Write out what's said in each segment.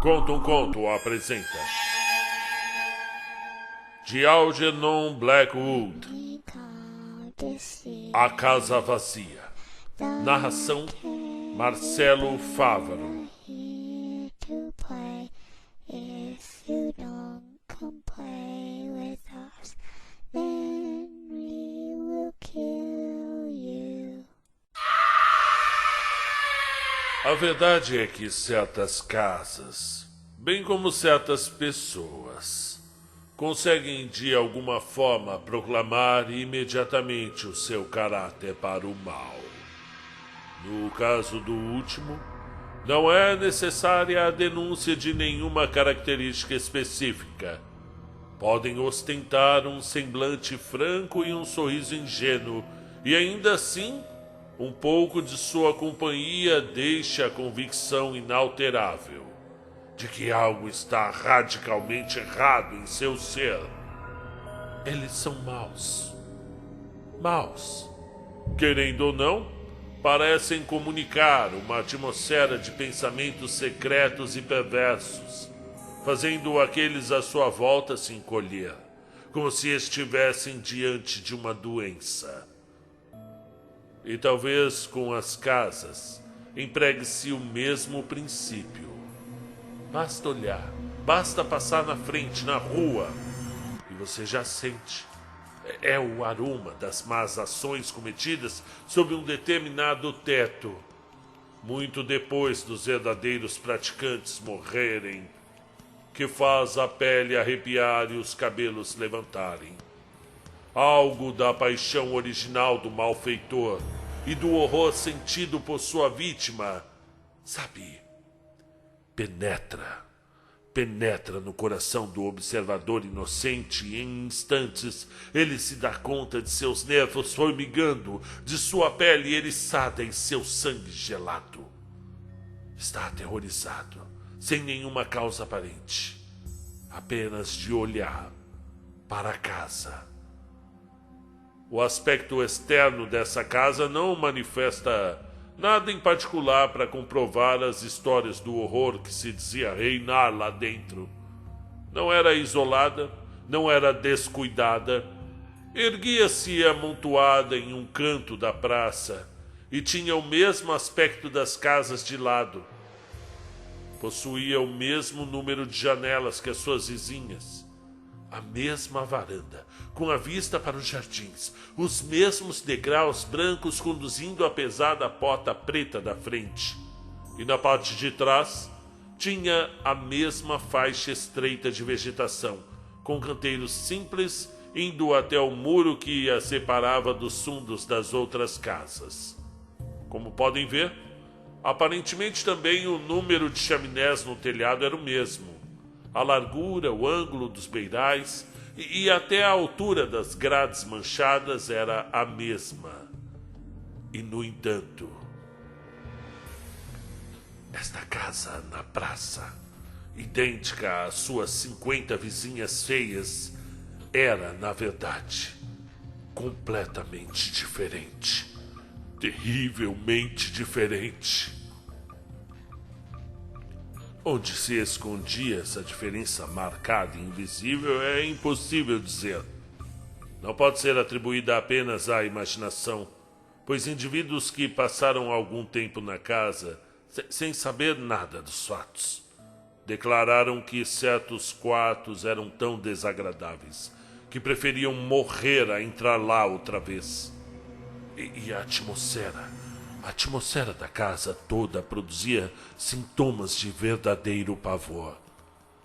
Conta um Conto apresenta de Algernon Blackwood, A Casa Vazia. Narração Marcelo Fávaro. A verdade é que certas casas, bem como certas pessoas, conseguem de alguma forma proclamar imediatamente o seu caráter para o mal. No caso do último, não é necessária a denúncia de nenhuma característica específica. Podem ostentar um semblante franco e um sorriso ingênuo, e ainda assim, um pouco de sua companhia deixa a convicção inalterável de que algo está radicalmente errado em seu ser. Eles são maus. Maus. Querendo ou não, parecem comunicar uma atmosfera de pensamentos secretos e perversos, fazendo aqueles à sua volta se encolher, como se estivessem diante de uma doença. E talvez com as casas empregue-se o mesmo princípio. Basta olhar, basta passar na frente, na rua, e você já sente. É o aroma das más ações cometidas sob um determinado teto, muito depois dos verdadeiros praticantes morrerem, que faz a pele arrepiar e os cabelos levantarem. Algo da paixão original do malfeitor e do horror sentido por sua vítima, sabe, penetra no coração do observador inocente e em instantes ele se dá conta de seus nervos formigando, de sua pele eriçada e seu sangue gelado. Está aterrorizado, sem nenhuma causa aparente, apenas de olhar para a casa. O aspecto externo dessa casa não manifesta nada em particular para comprovar as histórias do horror que se dizia reinar lá dentro. Não era isolada, não era descuidada. Erguia-se amontoada em um canto da praça e tinha o mesmo aspecto das casas de lado. Possuía o mesmo número de janelas que as suas vizinhas, a mesma varanda, com a vista para os jardins, os mesmos degraus brancos conduzindo a pesada porta preta da frente. E na parte de trás tinha a mesma faixa estreita de vegetação, com canteiros simples indo até o muro que a separava dos fundos das outras casas. Como podem ver, aparentemente também o número de chaminés no telhado era o mesmo. A largura, o ângulo dos beirais e até a altura das grades manchadas era a mesma. E, no entanto, esta casa na praça, idêntica às suas 50 vizinhas feias, era, na verdade, completamente diferente. Terrivelmente diferente. Onde se escondia essa diferença marcada e invisível é impossível dizer. Não pode ser atribuída apenas à imaginação, pois indivíduos que passaram algum tempo na casa, sem saber nada dos fatos, declararam que certos quartos eram tão desagradáveis que preferiam morrer a entrar lá outra vez. E a atmosfera da casa toda produzia sintomas de verdadeiro pavor.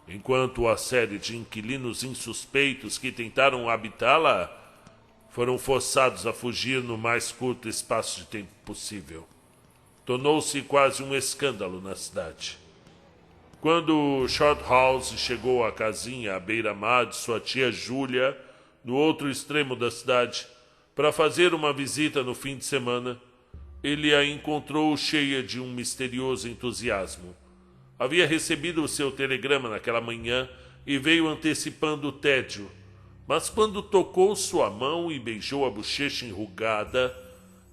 Enquanto a série de inquilinos insuspeitos que tentaram habitá-la foram forçados a fugir no mais curto espaço de tempo possível. Tornou-se quase um escândalo na cidade. Quando Shorthouse chegou à casinha à beira-mar de sua tia Júlia, no outro extremo da cidade, para fazer uma visita no fim de semana, ele a encontrou cheia de um misterioso entusiasmo. Havia recebido o seu telegrama naquela manhã e veio antecipando o tédio, mas quando tocou sua mão e beijou a bochecha enrugada,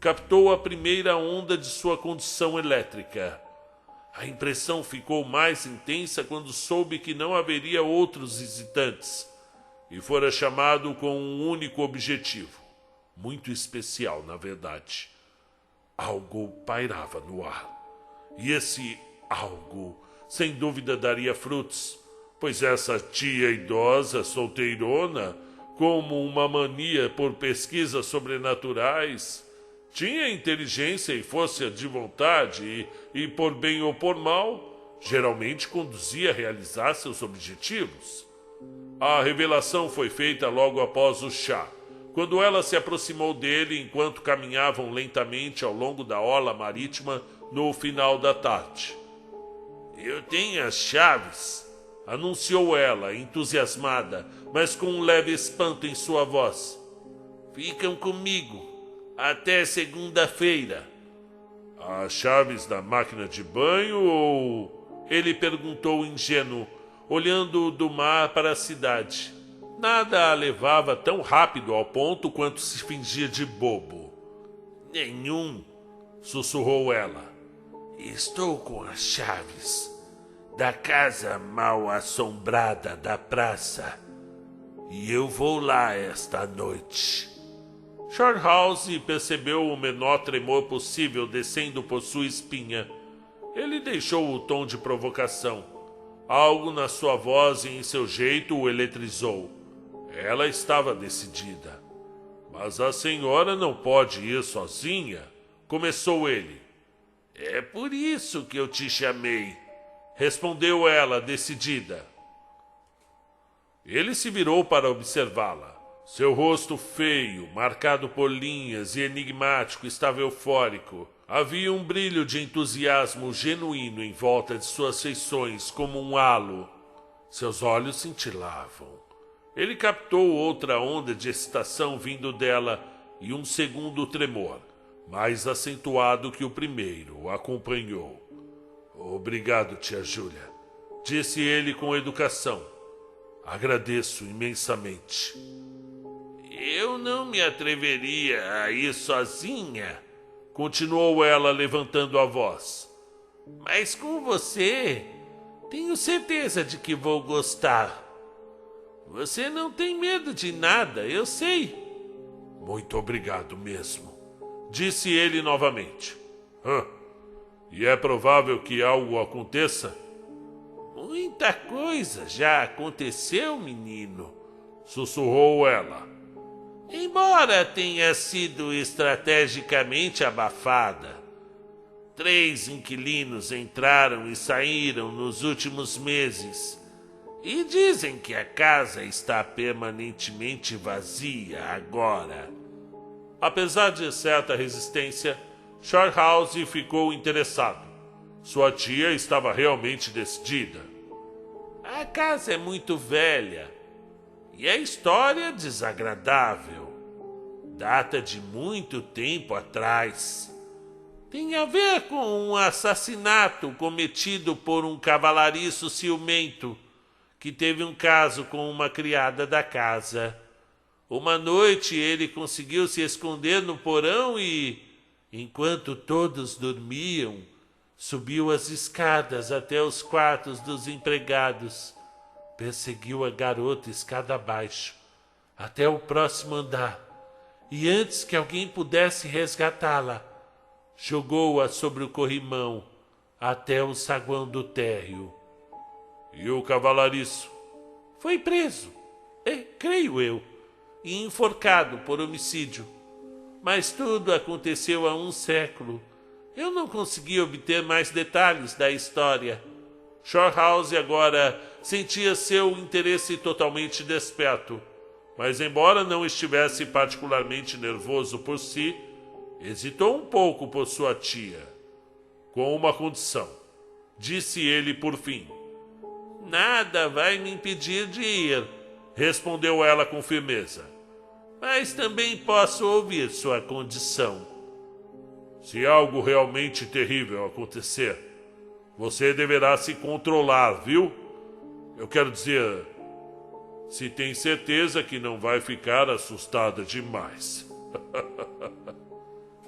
captou a primeira onda de sua condição elétrica. A impressão ficou mais intensa quando soube que não haveria outros visitantes e fora chamado com um único objetivo, muito especial, na verdade. Algo pairava no ar. E esse algo, sem dúvida, daria frutos, pois essa tia idosa, solteirona, como uma mania por pesquisas sobrenaturais, tinha inteligência e força de vontade e, por bem ou por mal, geralmente conduzia a realizar seus objetivos. A revelação foi feita logo após o chá, quando ela se aproximou dele enquanto caminhavam lentamente ao longo da orla marítima no final da tarde. "Eu tenho as chaves", anunciou ela, entusiasmada, mas com um leve espanto em sua voz. "Ficam comigo até segunda-feira." "As chaves da máquina de banho ou..." ele perguntou ingênuo, olhando do mar para a cidade. Nada a levava tão rápido ao ponto quanto se fingia de bobo. "Nenhum", sussurrou ela. "Estou com as chaves da casa mal assombrada da praça e eu vou lá esta noite." Shorthouse percebeu o menor tremor possível descendo por sua espinha. Ele deixou o tom de provocação. Algo na sua voz e em seu jeito o eletrizou. Ela estava decidida. "Mas a senhora não pode ir sozinha", começou ele. "É por isso que eu te chamei", respondeu ela, decidida. Ele se virou para observá-la. Seu rosto feio, marcado por linhas e enigmático, estava eufórico. Havia um brilho de entusiasmo genuíno em volta de suas feições, como um halo. Seus olhos cintilavam. Ele captou outra onda de excitação vindo dela e um segundo tremor, mais acentuado que o primeiro, o acompanhou. "Obrigado, tia Júlia", disse ele com educação. "Agradeço imensamente." "Eu não me atreveria a ir sozinha", continuou ela levantando a voz. "Mas com você, tenho certeza de que vou gostar. Você não tem medo de nada, eu sei." "Muito obrigado mesmo", disse ele novamente. E é provável que algo aconteça?" "Muita coisa já aconteceu, menino", sussurrou ela. "Embora tenha sido estrategicamente abafada. 3 inquilinos entraram e saíram nos últimos meses e dizem que a casa está permanentemente vazia agora." Apesar de certa resistência, Shorthouse ficou interessado. Sua tia estava realmente decidida. "A casa é muito velha e a história desagradável. Data de muito tempo atrás. Tem a ver com um assassinato cometido por um cavalariço ciumento que teve um caso com uma criada da casa. Uma noite ele conseguiu se esconder no porão e, enquanto todos dormiam, subiu as escadas até os quartos dos empregados. Perseguiu a garota escada abaixo, até o próximo andar, e antes que alguém pudesse resgatá-la, jogou-a sobre o corrimão até o saguão do térreo." "E o cavalariço?" "Foi preso, creio eu, e enforcado por homicídio. Mas tudo aconteceu há um século. Eu não consegui obter mais detalhes da história." Shorthouse agora sentia seu interesse totalmente desperto, mas embora não estivesse particularmente nervoso por si, hesitou um pouco por sua tia. "Com uma condição", disse ele por fim. "Nada vai me impedir de ir", respondeu ela com firmeza. "Mas também posso ouvir sua condição." "Se algo realmente terrível acontecer, você deverá se controlar, viu? Eu quero dizer, se tem certeza que não vai ficar assustada demais."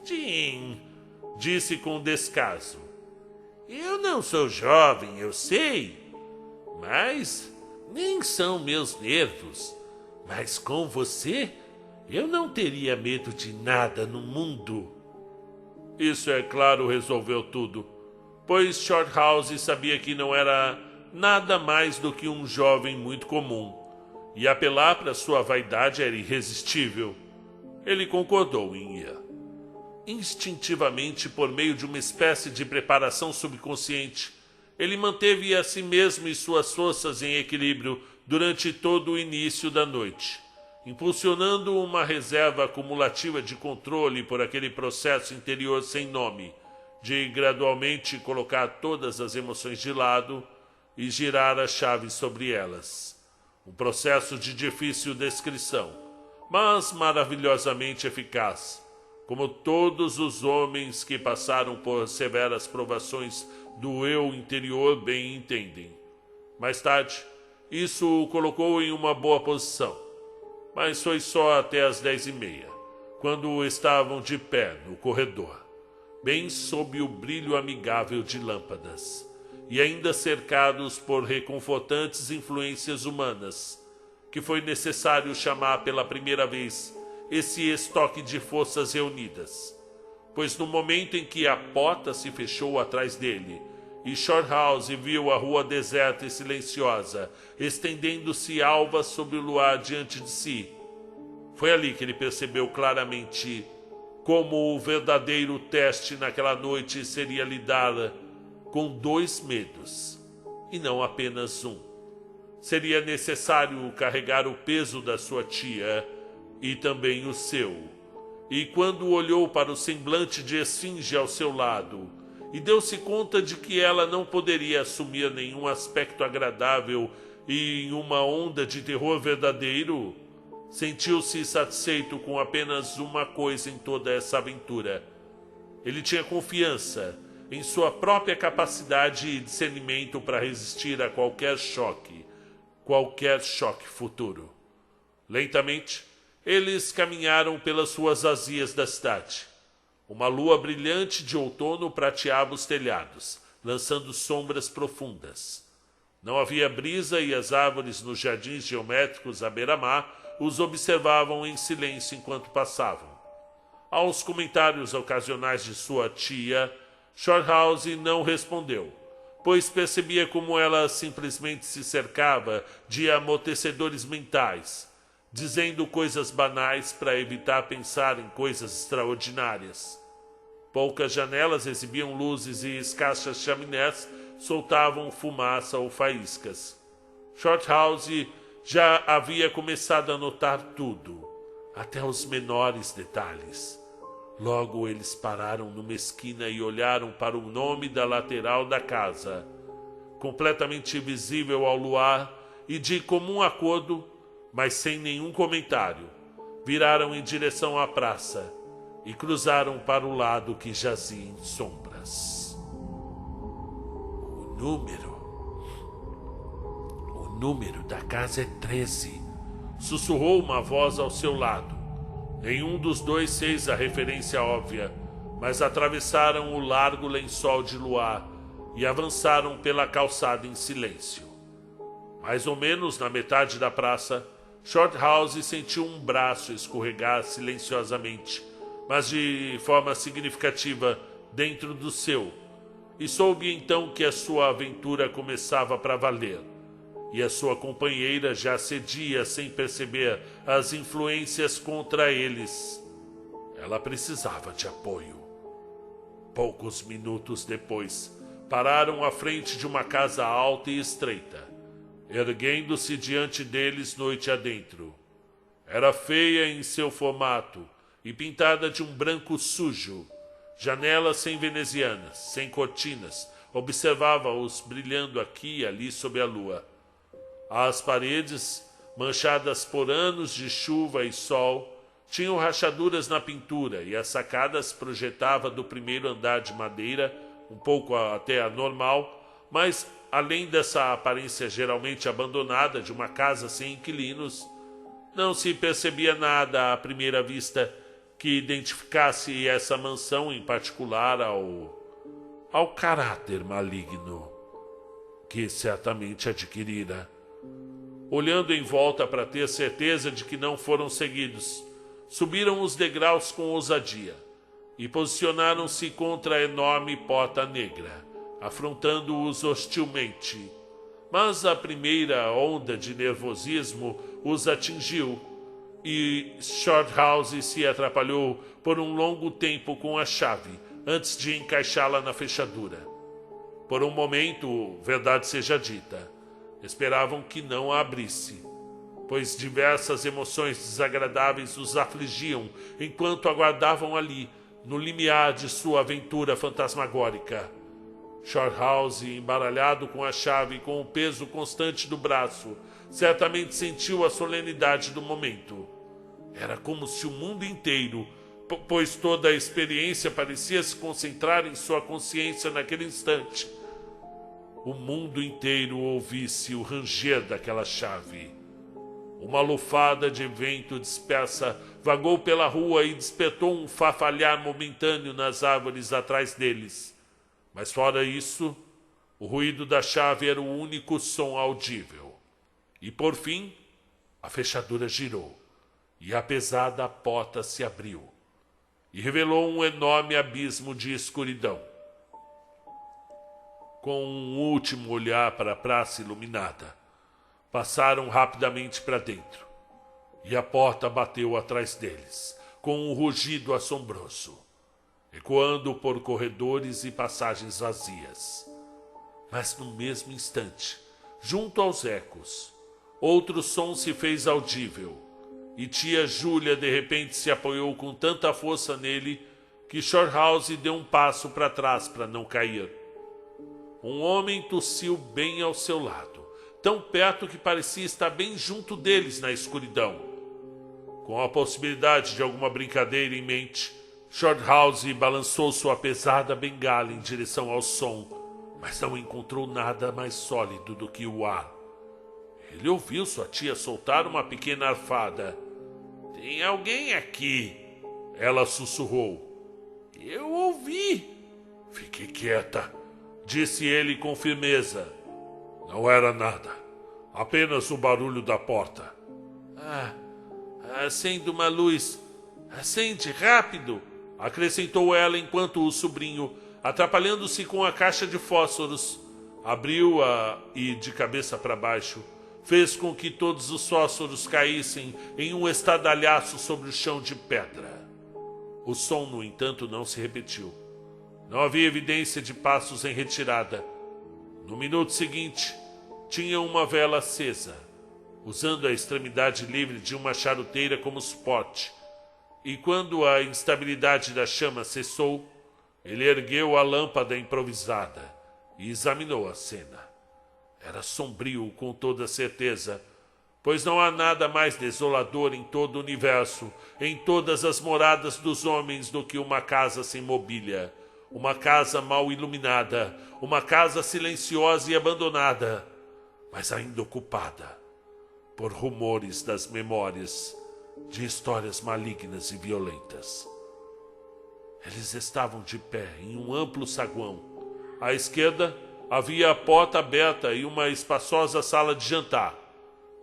"Jim", disse com descaso. Eu não sou jovem, eu sei, mas nem são meus nervos. Mas com você, eu não teria medo de nada no mundo. Isso, é claro, resolveu tudo, pois Shorthouse sabia que não era nada mais do que um jovem muito comum, e apelar para sua vaidade era irresistível. Ele concordou em ir. Instintivamente, por meio de uma espécie de preparação subconsciente, ele manteve a si mesmo e suas forças em equilíbrio durante todo o início da noite, impulsionando uma reserva acumulativa de controle por aquele processo interior sem nome, de gradualmente colocar todas as emoções de lado e girar a chave sobre elas. Um processo de difícil descrição, mas maravilhosamente eficaz, como todos os homens que passaram por severas provações do eu interior bem entendem. Mais tarde, isso o colocou em uma boa posição, mas foi só até as 10h30, quando estavam de pé no corredor, bem sob o brilho amigável de lâmpadas, e ainda cercados por reconfortantes influências humanas, que foi necessário chamar pela primeira vez esse estoque de forças reunidas, pois no momento em que a porta se fechou atrás dele e Shorthouse viu a rua deserta e silenciosa, estendendo-se alva sob o luar diante de si, foi ali que ele percebeu claramente como o verdadeiro teste naquela noite seria lidar com 2 medos, e não apenas um. Seria necessário carregar o peso da sua tia e também o seu. E quando olhou para o semblante de Esfinge ao seu lado e deu-se conta de que ela não poderia assumir nenhum aspecto agradável e em uma onda de terror verdadeiro, sentiu-se satisfeito com apenas uma coisa em toda essa aventura. Ele tinha confiança em sua própria capacidade e discernimento para resistir a qualquer choque futuro. Lentamente, eles caminharam pelas ruas vazias da cidade. Uma lua brilhante de outono prateava os telhados, lançando sombras profundas. Não havia brisa e as árvores nos jardins geométricos à beira-mar os observavam em silêncio enquanto passavam. Aos comentários ocasionais de sua tia, Shorthouse não respondeu, pois percebia como ela simplesmente se cercava de amortecedores mentais, dizendo coisas banais para evitar pensar em coisas extraordinárias. Poucas janelas exibiam luzes e escassas chaminés soltavam fumaça ou faíscas. Shorthouse já havia começado a notar tudo, até os menores detalhes. Logo eles pararam numa esquina e olharam para o nome da lateral da casa, completamente visível ao luar, e de comum acordo, mas sem nenhum comentário, viraram em direção à praça e cruzaram para o lado que jazia em sombras. O número da casa é 13, sussurrou uma voz ao seu lado. Nenhum dos dois fez a referência óbvia, mas atravessaram o largo lençol de luar e avançaram pela calçada em silêncio. Mais ou menos na metade da praça, Shorthouse sentiu um braço escorregar silenciosamente, mas de forma significativa, dentro do seu, e soube então que a sua aventura começava para valer, e a sua companheira já cedia sem perceber as influências contra eles. Ela precisava de apoio. Poucos minutos depois, pararam à frente de uma casa alta e estreita, erguendo-se diante deles noite adentro. Era feia em seu formato e pintada de um branco sujo. Janelas sem venezianas, sem cortinas, observava-os brilhando aqui e ali sob a lua. As paredes, manchadas por anos de chuva e sol, tinham rachaduras na pintura e as sacadas projetava do primeiro andar de madeira, um pouco até anormal, mas além dessa aparência geralmente abandonada de uma casa sem inquilinos, não se percebia nada à primeira vista que identificasse essa mansão em particular ao caráter maligno que certamente adquirira. Olhando em volta para ter certeza de que não foram seguidos, subiram os degraus com ousadia e posicionaram-se contra a enorme porta negra, afrontando-os hostilmente. Mas a primeira onda de nervosismo os atingiu e Shorthouse se atrapalhou por um longo tempo com a chave antes de encaixá-la na fechadura. Por um momento, verdade seja dita, esperavam que não a abrisse, pois diversas emoções desagradáveis os afligiam enquanto aguardavam ali, no limiar de sua aventura fantasmagórica. Shorthouse, embaralhado com a chave e com o peso constante do braço, certamente sentiu a solenidade do momento. Era como se o mundo inteiro, pois toda a experiência parecia se concentrar em sua consciência naquele instante, o mundo inteiro ouvisse o ranger daquela chave. Uma lufada de vento dispersa vagou pela rua e despertou um farfalhar momentâneo nas árvores atrás deles. Mas fora isso, o ruído da chave era o único som audível. E por fim, a fechadura girou e a pesada porta se abriu e revelou um enorme abismo de escuridão. Com um último olhar para a praça iluminada, passaram rapidamente para dentro, e a porta bateu atrás deles, com um rugido assombroso, ecoando por corredores e passagens vazias. Mas no mesmo instante, junto aos ecos, outro som se fez audível, e tia Júlia de repente se apoiou com tanta força nele que Shorthouse deu um passo para trás para não cair. Um homem tossiu bem ao seu lado, tão perto que parecia estar bem junto deles na escuridão. Com a possibilidade de alguma brincadeira em mente, Shorthouse balançou sua pesada bengala em direção ao som, mas não encontrou nada mais sólido do que o ar. Ele ouviu sua tia soltar uma pequena arfada. "Tem alguém aqui?" Ela sussurrou. "Eu ouvi." "Fique quieta", disse ele com firmeza. Não era nada, apenas o barulho da porta. Acende uma luz. Acende, rápido!" acrescentou ela enquanto o sobrinho, atrapalhando-se com a caixa de fósforos, abriu-a e, de cabeça para baixo, fez com que todos os fósforos caíssem em um estardalhaço sobre o chão de pedra. O som, no entanto, não se repetiu. Não havia evidência de passos em retirada. No minuto seguinte, tinha uma vela acesa, usando a extremidade livre de uma charuteira como suporte, e quando a instabilidade da chama cessou, ele ergueu a lâmpada improvisada e examinou a cena. Era sombrio com toda certeza, pois não há nada mais desolador em todo o universo, em todas as moradas dos homens, do que uma casa sem mobília, uma casa mal iluminada, uma casa silenciosa e abandonada, mas ainda ocupada por rumores das memórias de histórias malignas e violentas. Eles estavam de pé em um amplo saguão. À esquerda havia a porta aberta e uma espaçosa sala de jantar,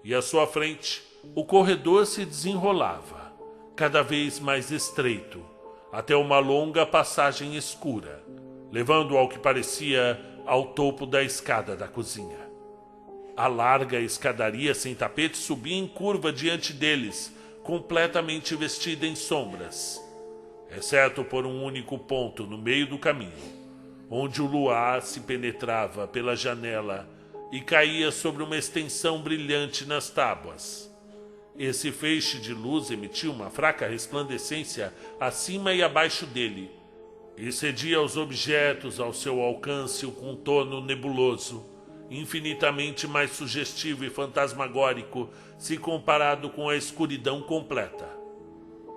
e à sua frente o corredor se desenrolava, cada vez mais estreito, até uma longa passagem escura, levando ao que parecia ao topo da escada da cozinha. A larga escadaria sem tapete subia em curva diante deles, completamente vestida em sombras, exceto por um único ponto no meio do caminho, onde o luar se penetrava pela janela e caía sobre uma extensão brilhante nas tábuas. Esse feixe de luz emitia uma fraca resplandecência acima e abaixo dele, e cedia aos objetos ao seu alcance um contorno nebuloso, infinitamente mais sugestivo e fantasmagórico se comparado com a escuridão completa.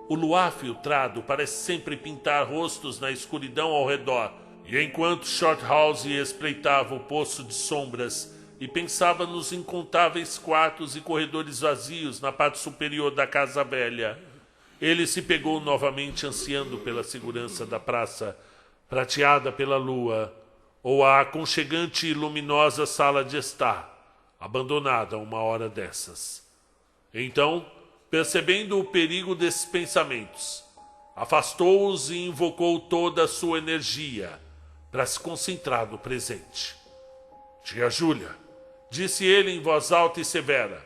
O luar filtrado parece sempre pintar rostos na escuridão ao redor, e enquanto Shorthouse espreitava o poço de sombras e pensava nos incontáveis quartos e corredores vazios na parte superior da casa velha, ele se pegou novamente ansiando pela segurança da praça, prateada pela lua, ou a aconchegante e luminosa sala de estar, abandonada uma hora dessas. Então, percebendo o perigo desses pensamentos, afastou-os e invocou toda a sua energia para se concentrar no presente. Tia Júlia, disse ele em voz alta e severa,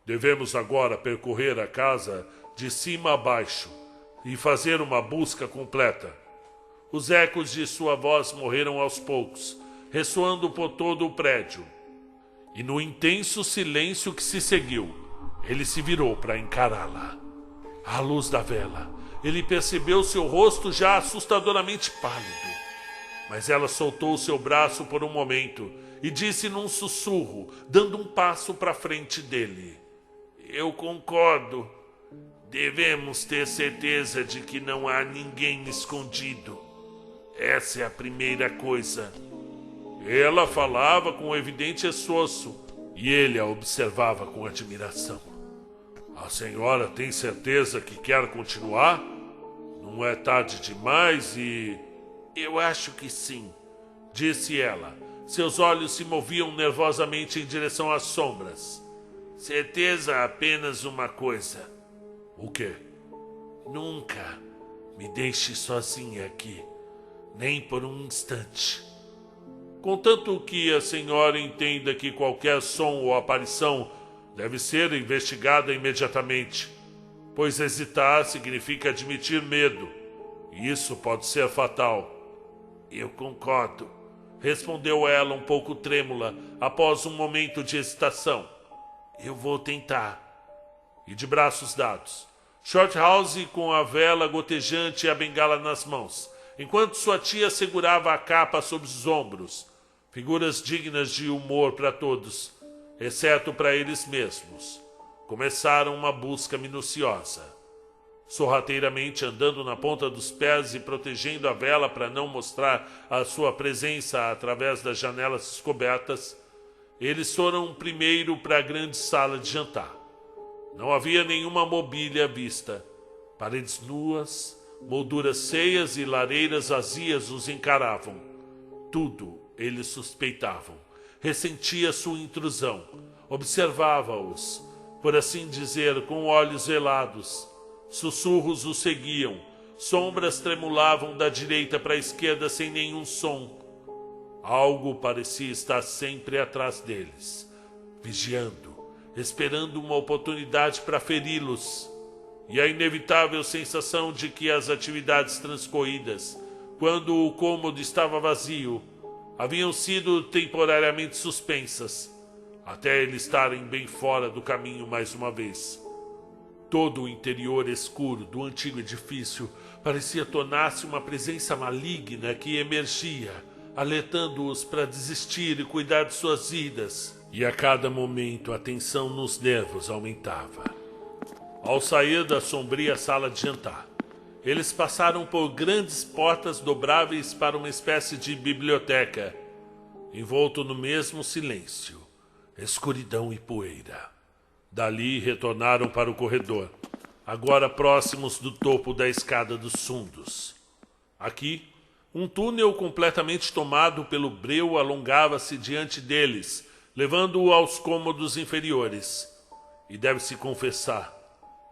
devemos agora percorrer a casa de cima a baixo e fazer uma busca completa. Os ecos de sua voz morreram aos poucos, ressoando por todo o prédio. E no intenso silêncio que se seguiu, ele se virou para encará-la. À luz da vela, ele percebeu seu rosto já assustadoramente pálido. Mas ela soltou seu braço por um momento e disse num sussurro, dando um passo para frente dele. Eu concordo. Devemos ter certeza de que não há ninguém escondido. Essa é a primeira coisa. Ela falava com evidente esforço e ele a observava com admiração. A senhora tem certeza que quer continuar? Não é tarde demais e... Eu acho que sim, disse ela. Seus olhos se moviam nervosamente em direção às sombras. Certeza apenas uma coisa. O quê? Nunca me deixe sozinha aqui, nem por um instante. Contanto que a senhora entenda que qualquer som ou aparição deve ser investigada imediatamente, pois hesitar significa admitir medo, e isso pode ser fatal. Eu concordo, respondeu ela um pouco trêmula após um momento de hesitação. Eu vou tentar. E de braços dados, Shorthouse com a vela gotejante e a bengala nas mãos, enquanto sua tia segurava a capa sob os ombros, figuras dignas de humor para todos, exceto para eles mesmos, começaram uma busca minuciosa. Sorrateiramente andando na ponta dos pés e protegendo a vela para não mostrar a sua presença através das janelas descobertas, eles foram primeiro para a grande sala de jantar. Não havia nenhuma mobília à vista. Paredes nuas, molduras feias e lareiras vazias os encaravam. Tudo eles suspeitavam. Ressentia sua intrusão. Observava-os, por assim dizer, com olhos velados. Sussurros os seguiam. Sombras tremulavam da direita para a esquerda sem nenhum som. Algo parecia estar sempre atrás deles, vigiando, esperando uma oportunidade para feri-los. E a inevitável sensação de que as atividades transcorridas, quando o cômodo estava vazio, haviam sido temporariamente suspensas, até eles estarem bem fora do caminho mais uma vez. Todo o interior escuro do antigo edifício parecia tornar-se uma presença maligna que emergia, alertando-os para desistir e cuidar de suas vidas. E a cada momento a tensão nos nervos aumentava. Ao sair da sombria sala de jantar, eles passaram por grandes portas dobráveis para uma espécie de biblioteca, envolto no mesmo silêncio, escuridão e poeira. Dali retornaram para o corredor, agora próximos do topo da escada dos fundos. Aqui, um túnel completamente tomado pelo breu alongava-se diante deles, levando-o aos cômodos inferiores. E deve-se confessar,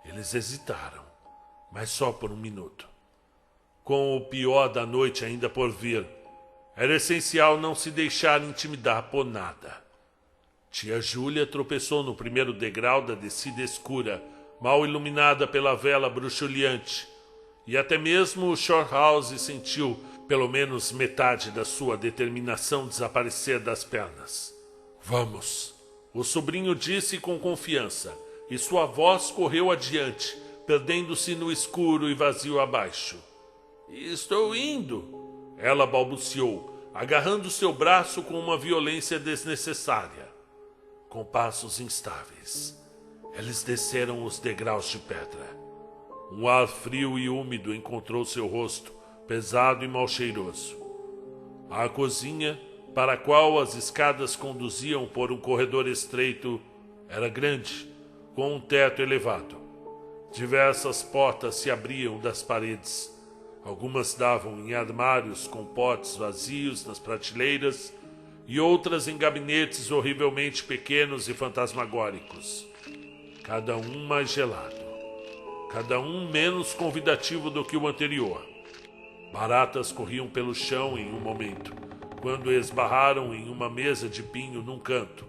eles hesitaram, mas só por um minuto. Com o pior da noite ainda por vir, era essencial não se deixar intimidar por nada. Tia Júlia tropeçou no primeiro degrau da descida escura, mal iluminada pela vela bruxuleante, e até mesmo o Shorthouse sentiu pelo menos metade da sua determinação desaparecer das pernas. Vamos, o sobrinho disse com confiança, e sua voz correu adiante, perdendo-se no escuro e vazio abaixo. Estou indo, ela balbuciou, agarrando seu braço com uma violência desnecessária. Com passos instáveis, eles desceram os degraus de pedra. Um ar frio e úmido encontrou seu rosto, pesado e mal cheiroso. A cozinha, para a qual as escadas conduziam por um corredor estreito, era grande, com um teto elevado. Diversas portas se abriam das paredes, Algumas davam em armários com potes vazios nas prateleiras e outras em gabinetes horrivelmente pequenos e fantasmagóricos. Cada um mais gelado, cada um menos convidativo do que o anterior. Baratas corriam pelo chão em um momento, quando esbarraram em uma mesa de pinho num canto.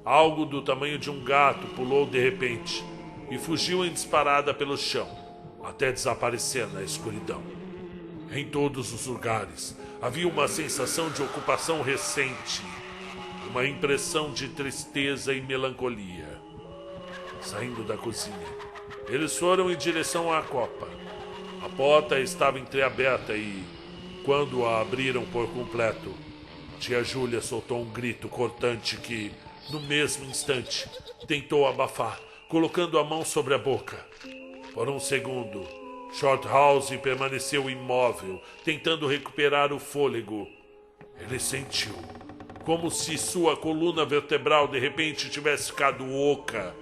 Algo do tamanho de um gato pulou de repente e fugiu em disparada pelo chão, até desaparecer na escuridão. Em todos os lugares havia uma sensação de ocupação recente, uma impressão de tristeza e melancolia. Saindo da cozinha, eles foram em direção à copa. A porta estava entreaberta e, quando a abriram por completo, tia Júlia soltou um grito cortante que, no mesmo instante, tentou abafar, colocando a mão sobre a boca. Por um segundo, Shorthouse permaneceu imóvel, tentando recuperar o fôlego. Ele sentiu como se sua coluna vertebral de repente tivesse ficado oca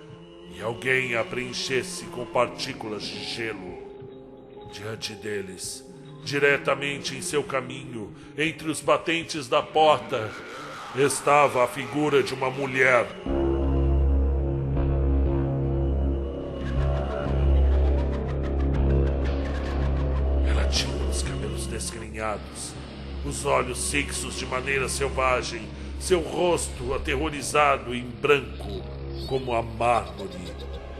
e alguém a preenchesse com partículas de gelo. Diante deles, diretamente em seu caminho, entre os batentes da porta, estava a figura de uma mulher. Ela tinha os cabelos desgrenhados, os olhos fixos de maneira selvagem, seu rosto aterrorizado em branco, como a mármore,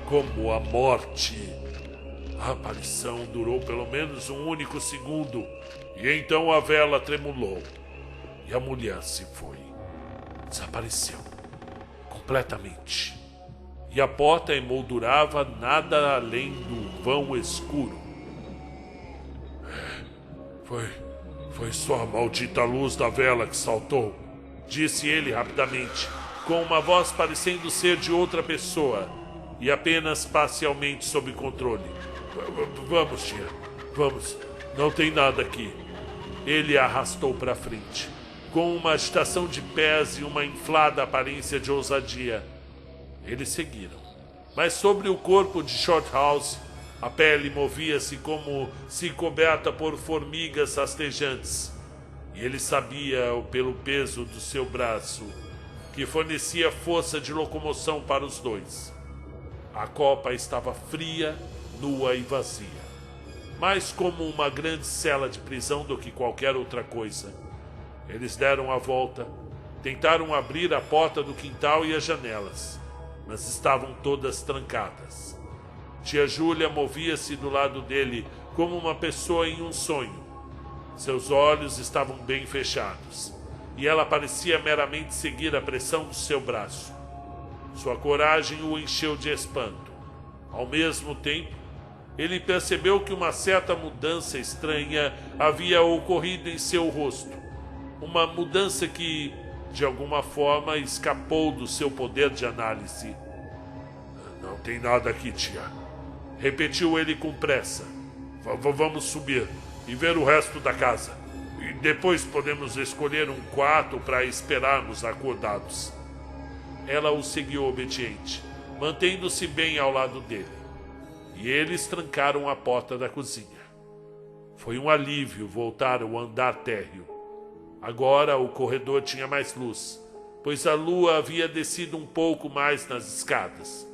como a morte. A aparição durou pelo menos um único segundo, e então a vela tremulou, e a mulher se foi. Desapareceu, completamente. E a porta emoldurava nada além do vão escuro. Foi só a maldita luz da vela que saltou, disse ele rapidamente, com uma voz parecendo ser de outra pessoa, e apenas parcialmente sob controle. Vamos, tia, vamos, não tem nada aqui. Ele a arrastou para frente, com uma agitação de pés e uma inflada aparência de ousadia. Eles seguiram, mas sobre o corpo de Shorthouse, a pele movia-se como se coberta por formigas rastejantes, e ele sabia, pelo peso do seu braço, que fornecia força de locomoção para os dois. A copa estava fria, nua e vazia, mais como uma grande cela de prisão do que qualquer outra coisa. Eles deram a volta, tentaram abrir a porta do quintal e as janelas, mas estavam todas trancadas. Tia Júlia movia-se do lado dele como uma pessoa em um sonho. Seus olhos estavam bem fechados, e ela parecia meramente seguir a pressão do seu braço. Sua coragem o encheu de espanto. Ao mesmo tempo, ele percebeu que uma certa mudança estranha havia ocorrido em seu rosto. Uma mudança que, de alguma forma, escapou do seu poder de análise. Não tem nada aqui, tia, repetiu ele com pressa. Vamos subir e ver o resto da casa. E depois podemos escolher um quarto para esperarmos acordados. Ela o seguiu obediente, mantendo-se bem ao lado dele. E eles trancaram a porta da cozinha. Foi um alívio voltar ao andar térreo. Agora o corredor tinha mais luz, pois a lua havia descido um pouco mais nas escadas.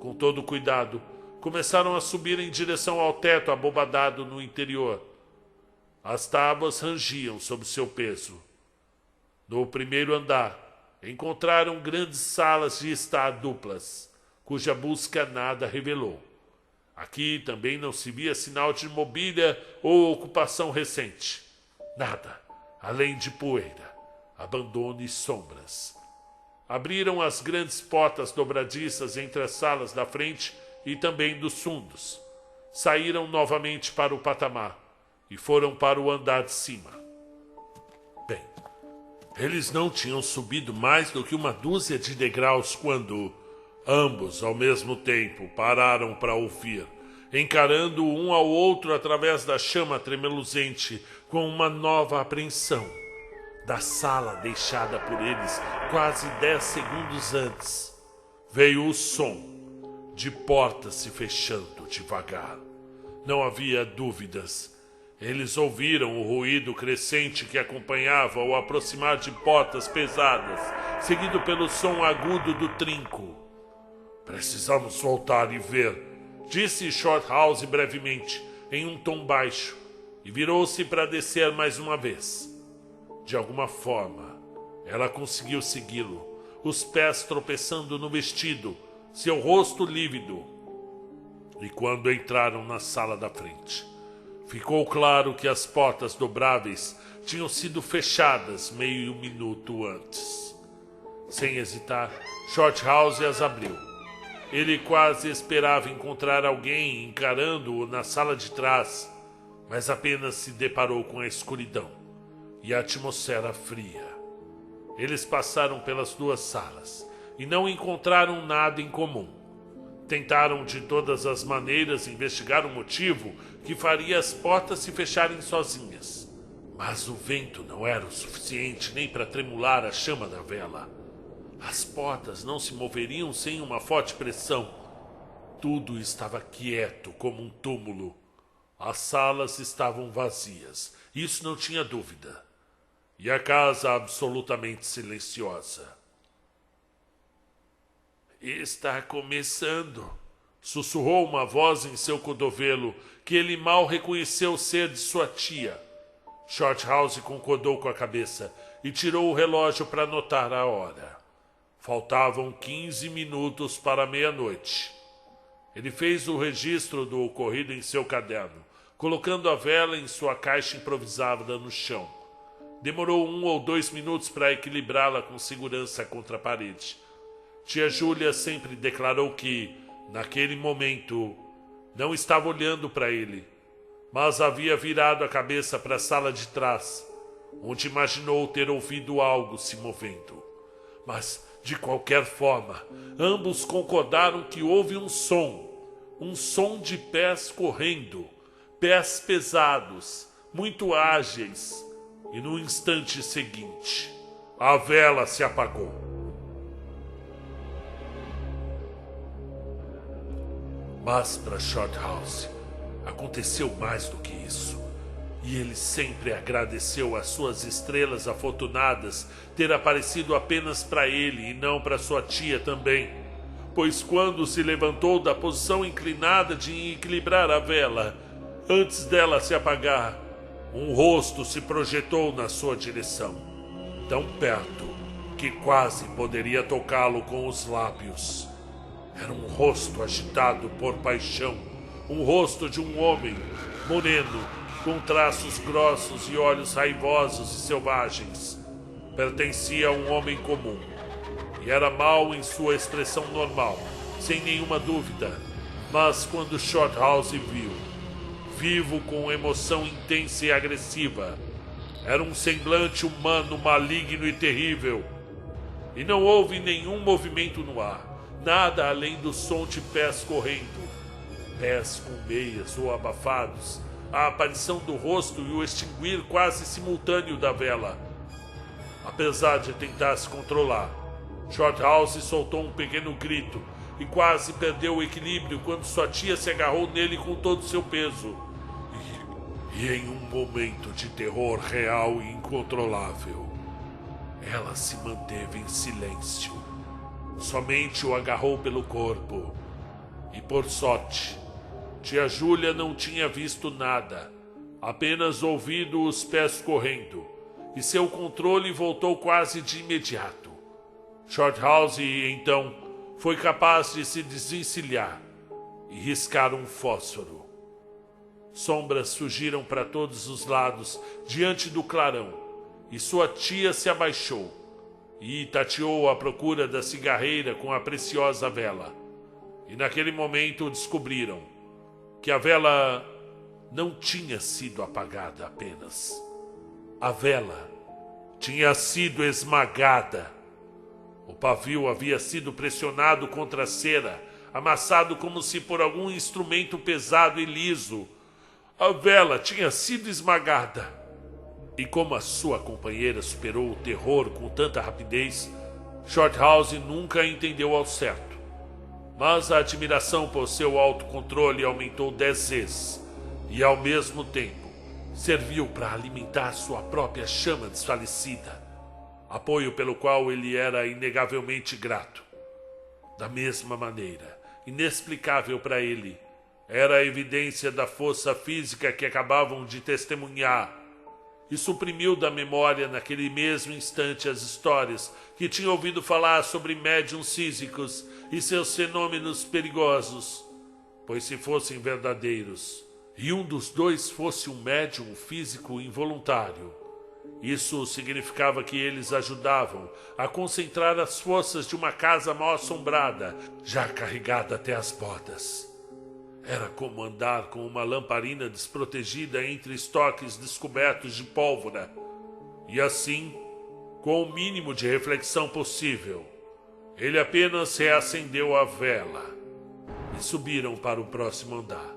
Com todo cuidado, começaram a subir em direção ao teto abobadado no interior. As tábuas rangiam sob seu peso. No primeiro andar, encontraram grandes salas de estar duplas, cuja busca nada revelou. Aqui também não se via sinal de mobília ou ocupação recente. Nada, além de poeira, abandono e sombras. Abriram as grandes portas dobradiças entre as salas da frente e também dos fundos. Saíram novamente para o patamar e foram para o andar de cima. Bem, eles não tinham subido mais do que uma dúzia de degraus quando ambos, ao mesmo tempo, pararam para ouvir, encarando um ao outro através da chama tremeluzente com uma nova apreensão. Da sala deixada por eles quase 10 segundos antes, veio o som de portas se fechando devagar. Não havia dúvidas. Eles ouviram o ruído crescente que acompanhava o aproximar de botas pesadas, seguido pelo som agudo do trinco. Precisamos voltar e ver, disse Shorthouse brevemente, em um tom baixo, e virou-se para descer mais uma vez. De alguma forma, ela conseguiu segui-lo, os pés tropeçando no vestido, seu rosto lívido. E quando entraram na sala da frente, ficou claro que as portas dobráveis tinham sido fechadas meio minuto antes. Sem hesitar, Shorthouse as abriu. Ele quase esperava encontrar alguém encarando-o na sala de trás, mas apenas se deparou com a escuridão e a atmosfera fria. Eles passaram pelas duas salas e não encontraram nada em comum. Tentaram de todas as maneiras investigar o motivo que faria as portas se fecharem sozinhas. Mas o vento não era o suficiente nem para tremular a chama da vela. As portas não se moveriam sem uma forte pressão. Tudo estava quieto como um túmulo. As salas estavam vazias, isso não tinha dúvida. E a casa absolutamente silenciosa. Está começando, sussurrou uma voz em seu cotovelo que ele mal reconheceu ser de sua tia. Shorthouse concordou com a cabeça e tirou o relógio para anotar a hora. Faltavam 15 minutos para meia-noite. Ele fez o registro do ocorrido em seu caderno, colocando a vela em sua caixa improvisada no chão. Demorou 1 ou 2 minutos para equilibrá-la com segurança contra a parede. Tia Júlia sempre declarou que, naquele momento, não estava olhando para ele, mas havia virado a cabeça para a sala de trás, onde imaginou ter ouvido algo se movendo. Mas, de qualquer forma, ambos concordaram que houve um som de pés correndo, pés pesados, muito ágeis, e no instante seguinte, a vela se apagou. Mas para Shorthouse, aconteceu mais do que isso. E ele sempre agradeceu às suas estrelas afortunadas ter aparecido apenas para ele e não para sua tia também. Pois quando se levantou da posição inclinada de equilibrar a vela, antes dela se apagar, um rosto se projetou na sua direção, tão perto que quase poderia tocá-lo com os lábios. Era um rosto agitado por paixão, um rosto de um homem moreno, com traços grossos e olhos raivosos e selvagens. Pertencia a um homem comum, e era mau em sua expressão normal, sem nenhuma dúvida. Mas quando Shorthouse viu, vivo com emoção intensa e agressiva, era um semblante humano maligno e terrível. E não houve nenhum movimento no ar, nada além do som de pés correndo, pés com meias ou abafados, a aparição do rosto e o extinguir quase simultâneo da vela. Apesar de tentar se controlar, Shorthouse soltou um pequeno grito e quase perdeu o equilíbrio quando sua tia se agarrou nele com todo o seu peso. E em um momento de terror real e incontrolável, ela se manteve em silêncio. Somente o agarrou pelo corpo. E por sorte, tia Júlia não tinha visto nada, apenas ouvido os pés correndo, e seu controle voltou quase de imediato. Shorthouse, então, foi capaz de se desvencilhar e riscar um fósforo. Sombras surgiram para todos os lados diante do clarão, e sua tia se abaixou e tateou à procura da cigarreira com a preciosa vela. E naquele momento descobriram que a vela não tinha sido apagada apenas. A vela tinha sido esmagada. O pavio havia sido pressionado contra a cera, amassado como se por algum instrumento pesado e liso. A vela tinha sido esmagada. E como a sua companheira superou o terror com tanta rapidez, Shorthouse nunca entendeu ao certo. Mas a admiração por seu autocontrole aumentou 10 vezes. E ao mesmo tempo, serviu para alimentar sua própria chama desfalecida, apoio pelo qual ele era inegavelmente grato. Da mesma maneira, inexplicável para ele, era a evidência da força física que acabavam de testemunhar, e suprimiu da memória naquele mesmo instante as histórias que tinha ouvido falar sobre médiuns físicos e seus fenômenos perigosos, pois se fossem verdadeiros, e um dos dois fosse um médium físico involuntário, isso significava que eles ajudavam a concentrar as forças de uma casa mal assombrada, já carregada até as bordas. Era como andar com uma lamparina desprotegida entre estoques descobertos de pólvora. E assim, com o mínimo de reflexão possível, ele apenas reacendeu a vela e subiram para o próximo andar.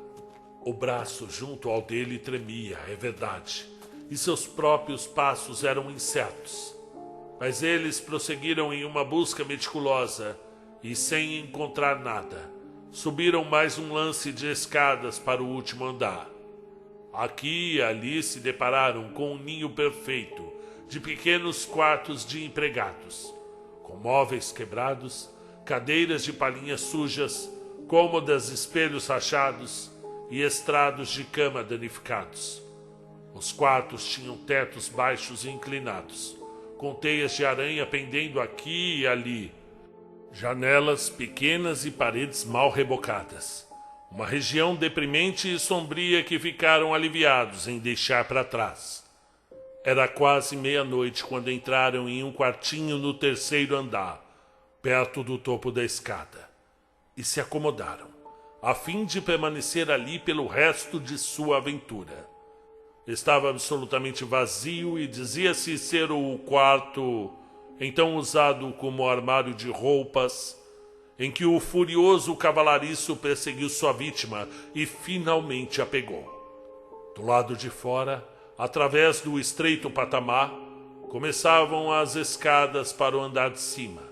O braço junto ao dele tremia, é verdade, e seus próprios passos eram incertos. Mas eles prosseguiram em uma busca meticulosa e, sem encontrar nada, subiram mais um lance de escadas para o último andar. Aqui e ali se depararam com um ninho perfeito de pequenos quartos de empregados, com móveis quebrados, cadeiras de palhinhas sujas, cômodas, espelhos rachados e estrados de cama danificados. Os quartos tinham tetos baixos e inclinados, com teias de aranha pendendo aqui e ali, janelas pequenas e paredes mal rebocadas. Uma região deprimente e sombria que ficaram aliviados em deixar para trás. Era quase meia-noite quando entraram em um quartinho no terceiro andar, perto do topo da escada, e se acomodaram, a fim de permanecer ali pelo resto de sua aventura. Estava absolutamente vazio e dizia-se ser o quarto então usado como armário de roupas, em que o furioso cavalariço perseguiu sua vítima e finalmente a pegou. Do lado de fora, através do estreito patamar, começavam as escadas para o andar de cima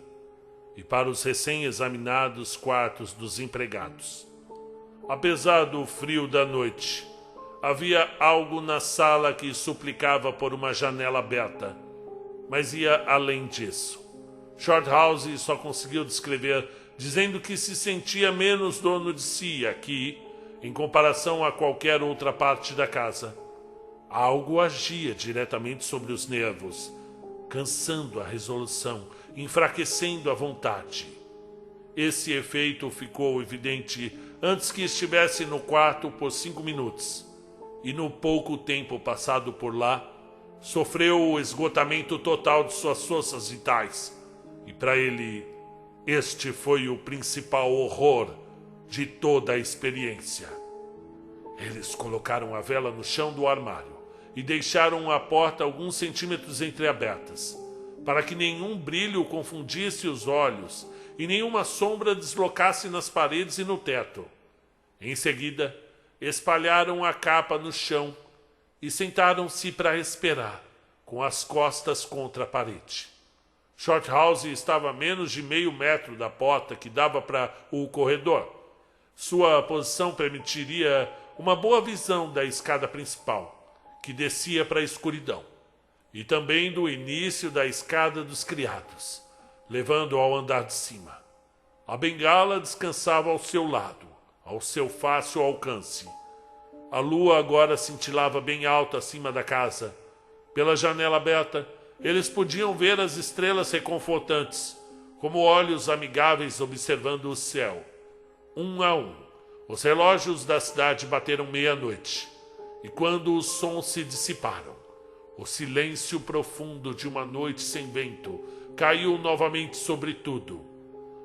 e para os recém-examinados quartos dos empregados. Apesar do frio da noite, havia algo na sala que suplicava por uma janela aberta, mas ia além disso. Shorthouse só conseguiu descrever dizendo que se sentia menos dono de si aqui, em comparação a qualquer outra parte da casa. Algo agia diretamente sobre os nervos, cansando a resolução, enfraquecendo a vontade. Esse efeito ficou evidente antes que estivesse no quarto por 5 minutos, e no pouco tempo passado por lá, sofreu o esgotamento total de suas forças vitais, e para ele, este foi o principal horror de toda a experiência. Eles colocaram a vela no chão do armário e deixaram a porta alguns centímetros entreabertas, para que nenhum brilho confundisse os olhos e nenhuma sombra deslocasse nas paredes e no teto. Em seguida, espalharam a capa no chão e sentaram-se para esperar, com as costas contra a parede. Shorthouse estava a menos de meio metro da porta que dava para o corredor. Sua posição permitiria uma boa visão da escada principal, que descia para a escuridão, e também do início da escada dos criados, levando ao andar de cima. A bengala descansava ao seu lado, ao seu fácil alcance. A lua agora cintilava bem alto acima da casa. Pela janela aberta, eles podiam ver as estrelas reconfortantes, como olhos amigáveis observando o céu. Um a um, os relógios da cidade bateram meia-noite, e quando os sons se dissiparam, o silêncio profundo de uma noite sem vento caiu novamente sobre tudo.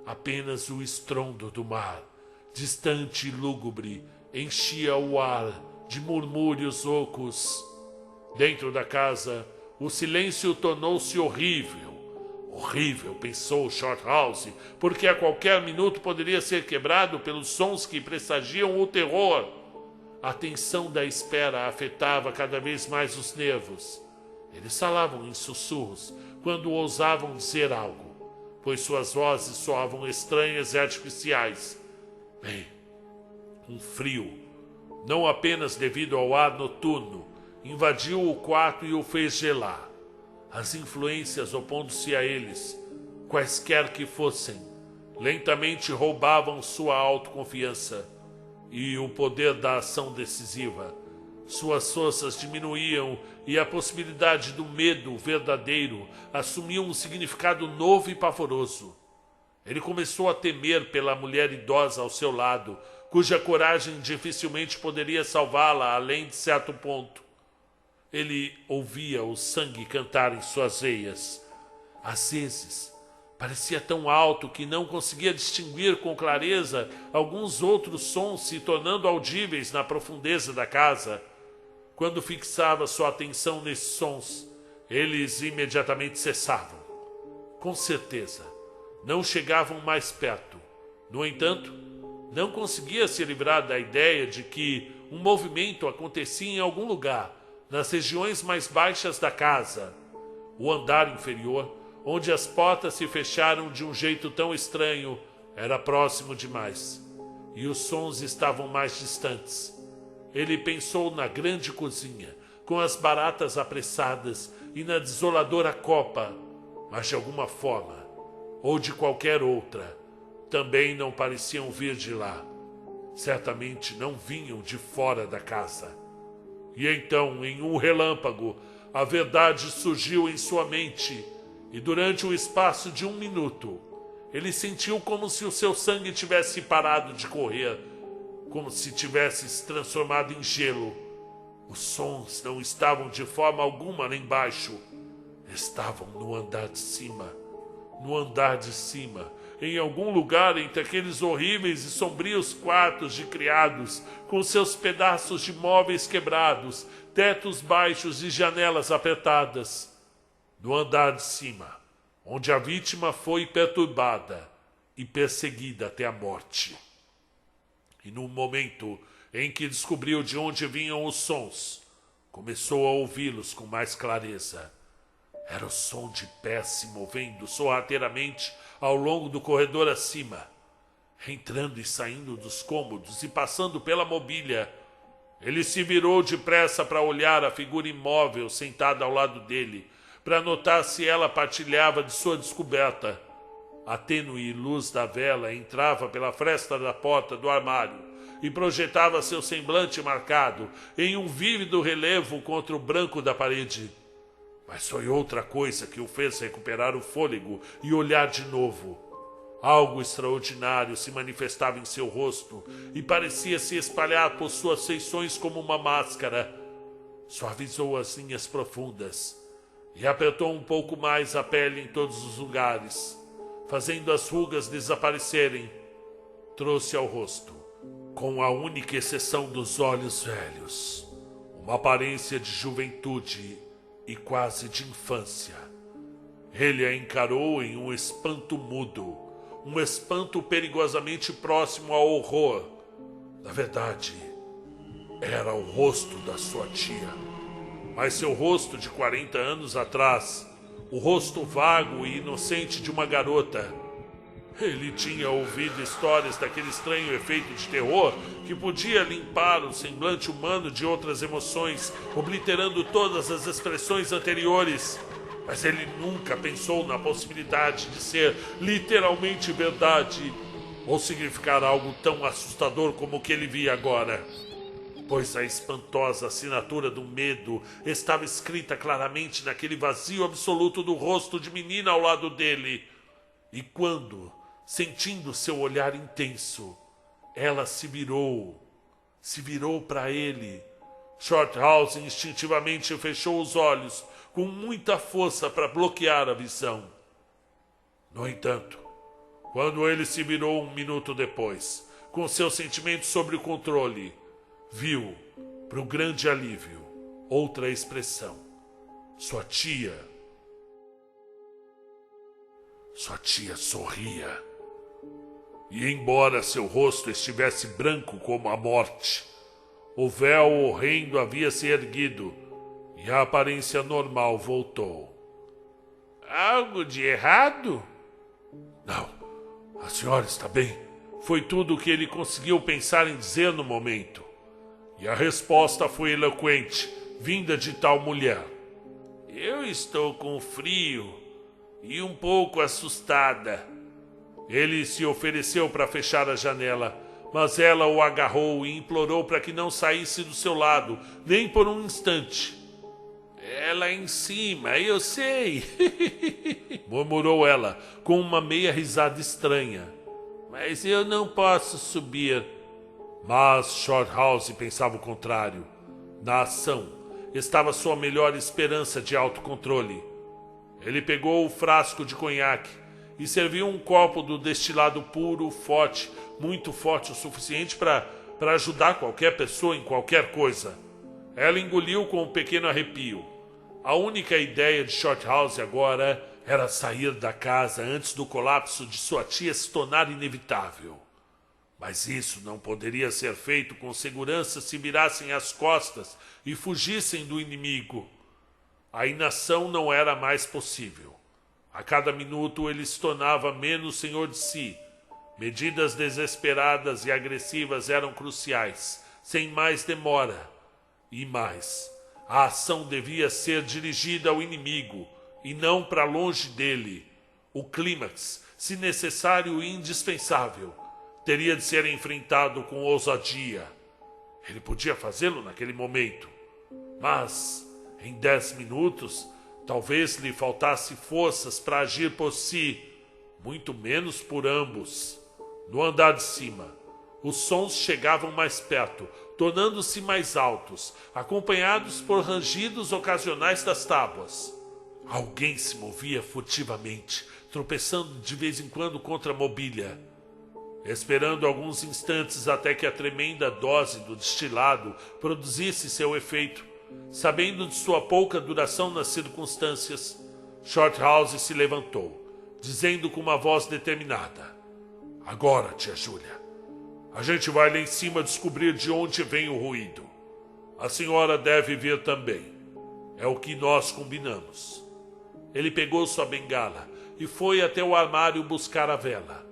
Apenas o estrondo do mar, distante e lúgubre, enchia o ar de murmúrios ocos. Dentro da casa, o silêncio tornou-se horrível. Horrível, pensou Shorthouse, porque a qualquer minuto poderia ser quebrado pelos sons que pressagiam o terror. A tensão da espera afetava cada vez mais os nervos. Eles falavam em sussurros quando ousavam dizer algo, pois suas vozes soavam estranhas e artificiais. Bem, um frio, não apenas devido ao ar noturno, invadiu o quarto e o fez gelar. As influências opondo-se a eles, quaisquer que fossem, lentamente roubavam sua autoconfiança e o poder da ação decisiva. Suas forças diminuíam e a possibilidade do medo verdadeiro assumia um significado novo e pavoroso. Ele começou a temer pela mulher idosa ao seu lado, cuja coragem dificilmente poderia salvá-la além de certo ponto. Ele ouvia o sangue cantar em suas veias. Às vezes, parecia tão alto que não conseguia distinguir com clareza alguns outros sons se tornando audíveis na profundeza da casa. Quando fixava sua atenção nesses sons, eles imediatamente cessavam. Com certeza, não chegavam mais perto. No entanto, não conseguia se livrar da ideia de que um movimento acontecia em algum lugar, nas regiões mais baixas da casa. O andar inferior, onde as portas se fecharam de um jeito tão estranho, era próximo demais, e os sons estavam mais distantes. Ele pensou na grande cozinha, com as baratas apressadas e na desoladora copa, mas de alguma forma, ou de qualquer outra, também não pareciam vir de lá. Certamente não vinham de fora da casa. E então, em um relâmpago, a verdade surgiu em sua mente, e durante o espaço de 1 minuto, ele sentiu como se o seu sangue tivesse parado de correr, como se tivesse se transformado em gelo. Os sons não estavam de forma alguma lá embaixo. Estavam no andar de cima. No andar de cima, em algum lugar entre aqueles horríveis e sombrios quartos de criados, com seus pedaços de móveis quebrados, tetos baixos e janelas apertadas. No andar de cima, onde a vítima foi perturbada e perseguida até a morte. E no momento em que descobriu de onde vinham os sons, começou a ouvi-los com mais clareza. Era o som de pés se movendo sorrateiramente ao longo do corredor acima, entrando e saindo dos cômodos e passando pela mobília. Ele se virou depressa para olhar a figura imóvel sentada ao lado dele, para notar se ela partilhava de sua descoberta. A tênue luz da vela entrava pela fresta da porta do armário e projetava seu semblante marcado em um vívido relevo contra o branco da parede. Mas foi outra coisa que o fez recuperar o fôlego e olhar de novo. Algo extraordinário se manifestava em seu rosto e parecia se espalhar por suas feições como uma máscara. Suavizou as linhas profundas e apertou um pouco mais a pele em todos os lugares, fazendo as rugas desaparecerem. Trouxe ao rosto, com a única exceção dos olhos velhos, uma aparência de juventude e quase de infância. Ele a encarou em um espanto mudo, um espanto perigosamente próximo ao horror. Na verdade, era o rosto da sua tia, mas seu rosto de 40 anos atrás, o rosto vago e inocente de uma garota. Ele tinha ouvido histórias daquele estranho efeito de terror que podia limpar o semblante humano de outras emoções, obliterando todas as expressões anteriores. Mas ele nunca pensou na possibilidade de ser literalmente verdade ou significar algo tão assustador como o que ele via agora. Pois a espantosa assinatura do medo estava escrita claramente naquele vazio absoluto do rosto de menina ao lado dele. E quando, sentindo seu olhar intenso, ela se virou para ele, Shorthouse instintivamente fechou os olhos com muita força para bloquear a visão. No entanto, quando ele se virou 1 minuto depois, com seus sentimentos sob o controle, viu, para o grande alívio, outra expressão. Sua tia sorria. E embora seu rosto estivesse branco como a morte, o véu horrendo havia se erguido e a aparência normal voltou. Algo de errado? Não, a senhora está bem. Foi tudo o que ele conseguiu pensar em dizer no momento. E a resposta foi eloquente, vinda de tal mulher. Eu estou com frio e um pouco assustada. Ele se ofereceu para fechar a janela, mas ela o agarrou e implorou para que não saísse do seu lado, nem por um instante. Ela em cima, eu sei, murmurou ela, com uma meia risada estranha. Mas eu não posso subir. Mas Shorthouse pensava o contrário. Na ação estava sua melhor esperança de autocontrole. Ele pegou o frasco de conhaque e serviu um copo do destilado puro, forte, muito forte o suficiente para ajudar qualquer pessoa em qualquer coisa. Ela engoliu com um pequeno arrepio. A única ideia de Shorthouse agora era sair da casa antes do colapso de sua tia se tornar inevitável. Mas isso não poderia ser feito com segurança se virassem as costas e fugissem do inimigo. A inação não era mais possível. A cada minuto ele se tornava menos senhor de si. Medidas desesperadas e agressivas eram cruciais, sem mais demora. E mais, a ação devia ser dirigida ao inimigo e não para longe dele. O clímax, se necessário e indispensável, teria de ser enfrentado com ousadia. Ele podia fazê-lo naquele momento, mas em 10 minutos talvez lhe faltasse forças para agir por si, muito menos por ambos. No andar de cima, os sons chegavam mais perto, tornando-se mais altos, acompanhados por rangidos ocasionais das tábuas. Alguém se movia furtivamente, tropeçando de vez em quando contra a mobília. Esperando alguns instantes até que a tremenda dose do destilado produzisse seu efeito, sabendo de sua pouca duração nas circunstâncias, Shorthouse se levantou, dizendo com uma voz determinada: Agora, tia Júlia, a gente vai lá em cima descobrir de onde vem o ruído. A senhora deve vir também. É o que nós combinamos. Ele pegou sua bengala e foi até o armário buscar a vela.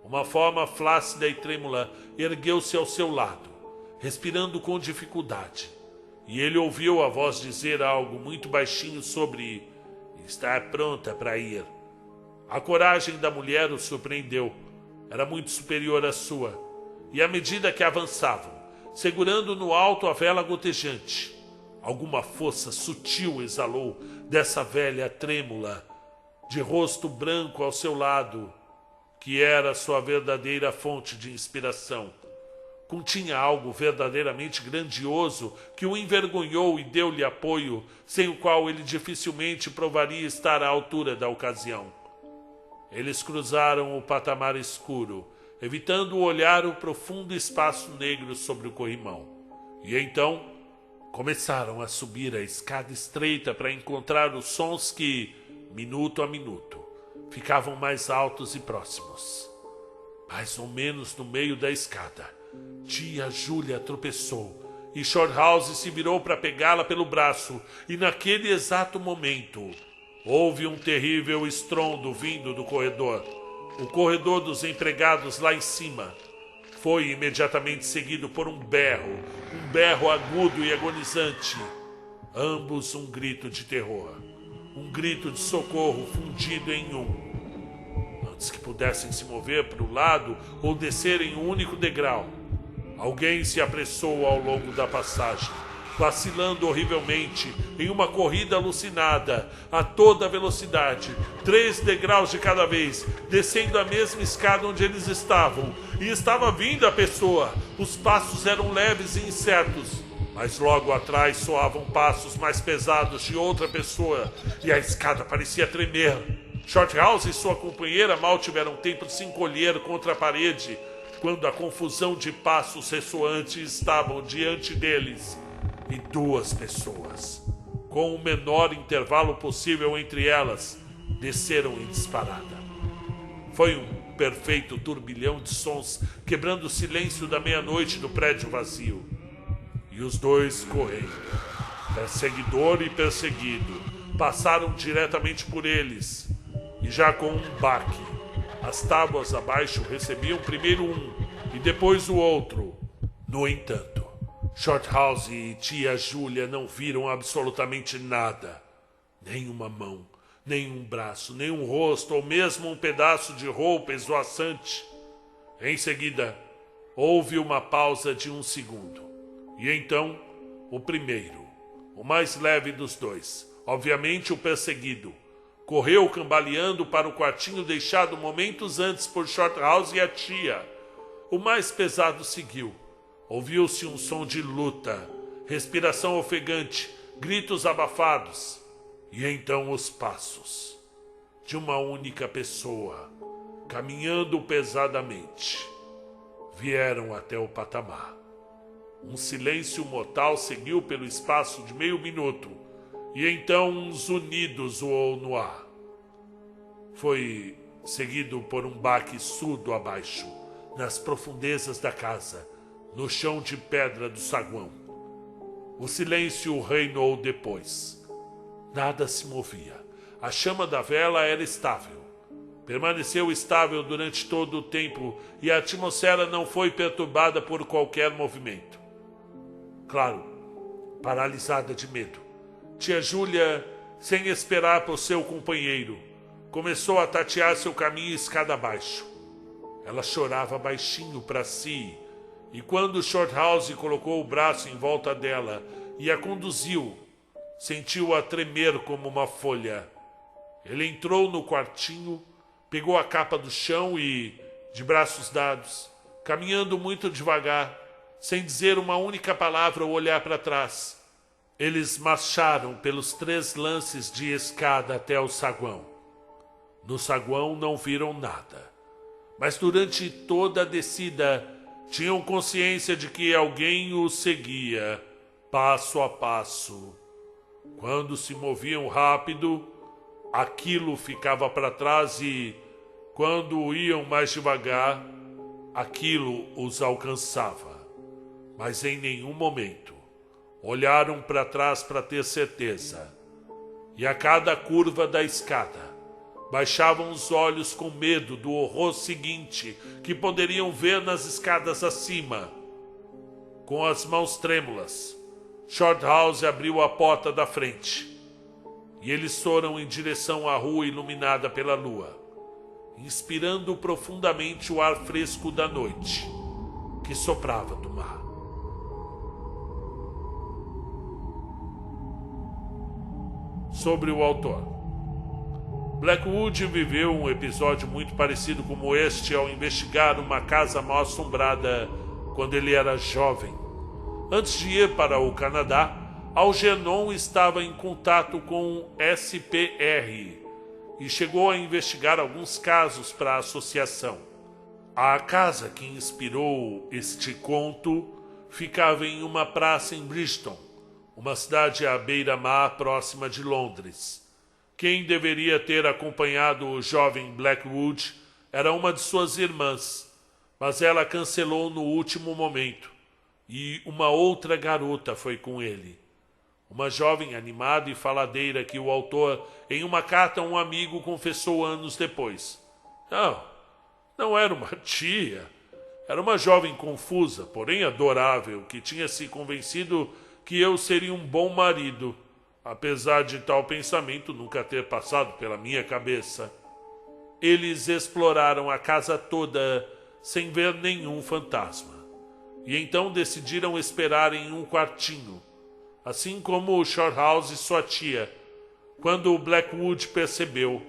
Uma forma flácida e trêmula ergueu-se ao seu lado, respirando com dificuldade. E ele ouviu a voz dizer algo muito baixinho sobre estar pronta para ir. A coragem da mulher o surpreendeu. Era muito superior à sua. E à medida que avançavam, segurando no alto a vela gotejante, alguma força sutil exalou dessa velha trêmula, de rosto branco ao seu lado, que era sua verdadeira fonte de inspiração. Continha algo verdadeiramente grandioso que o envergonhou e deu-lhe apoio, sem o qual ele dificilmente provaria estar à altura da ocasião. Eles cruzaram o patamar escuro, evitando olhar o profundo espaço negro sobre o corrimão. E então começaram a subir a escada estreita para encontrar os sons que, minuto a minuto, ficavam mais altos e próximos. Mais ou menos no meio da escada, tia Júlia tropeçou e Shorthouse se virou para pegá-la pelo braço, e naquele exato momento houve um terrível estrondo vindo do corredor. O corredor dos empregados lá em cima foi imediatamente seguido por um berro agudo e agonizante, ambos um grito de terror, um grito de socorro fundido em um. Antes que pudessem se mover para o lado ou descer em um único degrau, alguém se apressou ao longo da passagem, vacilando horrivelmente em uma corrida alucinada, a toda velocidade, 3 degraus de cada vez, descendo a mesma escada onde eles estavam. E estava vindo a pessoa. Os passos eram leves e incertos, mas logo atrás soavam passos mais pesados de outra pessoa, e a escada parecia tremer. Shorthouse e sua companheira mal tiveram tempo de se encolher contra a parede, quando a confusão de passos ressoantes estavam diante deles, e 2 pessoas, com o menor intervalo possível entre elas, desceram em disparada. Foi um perfeito turbilhão de sons, quebrando o silêncio da meia-noite do prédio vazio. E os 2 correndo, perseguidor e perseguido, passaram diretamente por eles, e já com um baque, as tábuas abaixo recebiam primeiro um e depois o outro. No entanto, Shorthouse e tia Júlia não viram absolutamente nada. Nem uma mão, nem um braço, nem um rosto, ou mesmo um pedaço de roupa esvoaçante. Em seguida, houve uma pausa de 1 segundo. E então, o primeiro, o mais leve dos dois, obviamente o perseguido, correu cambaleando para o quartinho deixado momentos antes por Shorthouse e a tia. O mais pesado seguiu. Ouviu-se um som de luta, respiração ofegante, gritos abafados. E então os passos de uma única pessoa, caminhando pesadamente, vieram até o patamar. Um silêncio mortal seguiu pelo espaço de meio minuto, e então uns unidos voou no ar. Foi seguido por um baque surdo abaixo, nas profundezas da casa, no chão de pedra do saguão. O silêncio reinou depois. Nada se movia. A chama da vela era estável. Permaneceu estável durante todo o tempo e a atmosfera não foi perturbada por qualquer movimento. Claro, paralisada de medo, tia Júlia, sem esperar por seu companheiro, começou a tatear seu caminho escada abaixo. Ela chorava baixinho para si, e quando Shorthouse colocou o braço em volta dela e a conduziu, sentiu-a tremer como uma folha. Ele entrou no quartinho, pegou a capa do chão e, de braços dados, caminhando muito devagar, sem dizer uma única palavra ou olhar para trás, eles marcharam pelos 3 lances de escada até o saguão. No saguão não viram nada, mas durante toda a descida tinham consciência de que alguém os seguia, passo a passo. Quando se moviam rápido, aquilo ficava para trás e, quando iam mais devagar, aquilo os alcançava. Mas em nenhum momento olharam para trás para ter certeza. E a cada curva da escada, baixavam os olhos com medo do horror seguinte que poderiam ver nas escadas acima. Com as mãos trêmulas, Shorthouse abriu a porta da frente e eles foram em direção à rua iluminada pela lua, inspirando profundamente o ar fresco da noite que soprava do mar. Sobre o autor. Blackwood viveu um episódio muito parecido como este ao investigar uma casa mal assombrada quando ele era jovem. Antes de ir para o Canadá, Algernon estava em contato com o SPR e chegou a investigar alguns casos para a associação. A casa que inspirou este conto ficava em uma praça em Bristol, uma cidade à beira-mar próxima de Londres. Quem deveria ter acompanhado o jovem Blackwood era uma de suas irmãs, mas ela cancelou no último momento, e uma outra garota foi com ele. Uma jovem animada e faladeira que o autor, em uma carta a um amigo, confessou anos depois. Não era uma tia. Era uma jovem confusa, porém adorável, que tinha se convencido que eu seria um bom marido, apesar de tal pensamento nunca ter passado pela minha cabeça. Eles exploraram a casa toda sem ver nenhum fantasma, e então decidiram esperar em um quartinho, assim como o Shorthouse e sua tia, quando o Blackwood percebeu